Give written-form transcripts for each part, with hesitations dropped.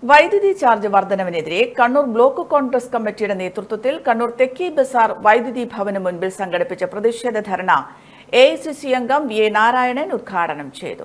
വൈദ്യുതി charge വർധനവിനെതിരെ Kannur block Congress കമ്മിറ്റിയുടെ നേതൃത്വത്തിൽ കണ്ണൂർ തെക്കി ബസാർ വൈദ്യുതി ഭവന് മുൻപിൽ സംഘടിപ്പിച്ച പ്രതിഷേധ ധർണ AICC അംഗം VA നാരായണൻ ഉദ്ഘാടനം ചെയ്തു.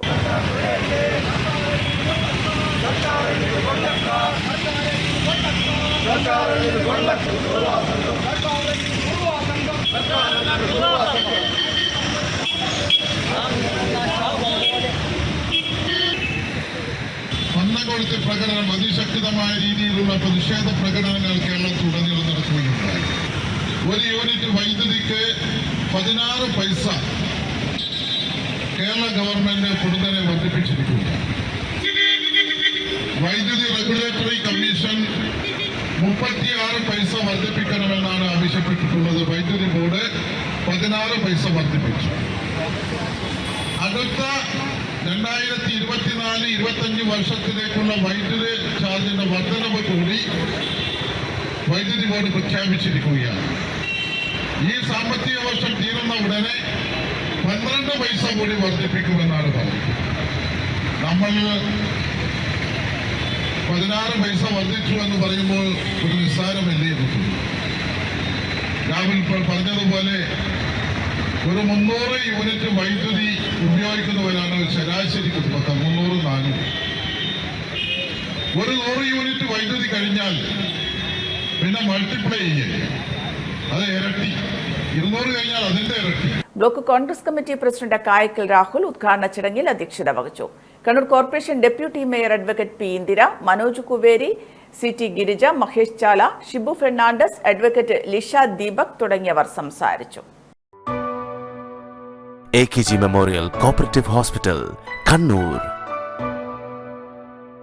ഭരണകൂടത്തെ പ്രകടനം അതിശക്തമായ രീതിയിലുള്ള പ്രതിഷേധ പ്രകടനങ്ങൾ കേരളത്തിലുടനീളം നടക്കുകയുണ്ടായി. ഒരു യൂണിറ്റ് വൈദ്യുതിക്ക് 16 പൈസ കേരള ഗവൺമെന്റ് പൊടുന്നനെ വർദ്ധിപ്പിച്ചിരിക്കുന്നു. വൈദ്യുതി റെഗുലേറ്ററി കമ്മീഷൻ 36 പൈസ വർദ്ധിപ്പിക്കണമെന്നാണ് ആവശ്യപ്പെട്ടിട്ടുള്ളത്. വൈദ്യുതി ബോർഡ് 16 പൈസ വർദ്ധിപ്പിച്ചു. അടുത്ത 2024-25 വർഷത്തിലേക്കുള്ള വൈദ്യുതി ചാർജിന്റെ വർധനവ് കൂടി വൈദ്യുതി ബോർഡ് പ്രഖ്യാപിച്ചിരിക്കുകയാണ്. ഈ സാമ്പത്തിക വർഷം തീരുന്ന ഉടനെ 12 പൈസ കൂടി വർദ്ധിപ്പിക്കുമെന്നാണ് പറഞ്ഞത്. നമ്മൾ 16 പൈസ വർദ്ധിച്ചു എന്ന് പറയുമ്പോൾ ഒരു നിസ്സാരമല്ലേ കിട്ടും. രാഹുൽ പറഞ്ഞതുപോലെ ഒരു 300 യൂണിറ്റ് വൈദ്യുതി ഉപയോഗിക്കുന്നവരാണ് ശരാശരി കുടുംബക്കാർ. 300-400 ഒരു 100 യൂണിറ്റ് വൈദ്യുതി കഴിഞ്ഞാൽ പിന്നെ മൾട്ടിപ്ലൈ ചെയ്യേ, അത് ഇരട്ടി. 200 കഴിഞ്ഞാൽ അതിന്റെ ഇരട്ടി. Block Congress committee president Kayakkal Rahul ഉദ്ഘാടന ചടങ്ങിൽ അധ്യക്ഷത വഹിച്ചു. Kannur corporation deputy mayor advocate P. Indira, Manoj Kuveri, CT Girija, Mahesh Chala, Shibu Fernandes, advocate Lisha Deepak തുടങ്ങിയവർ സംസാരിച്ചു. AKG Memorial Cooperative Hospital, Kannur.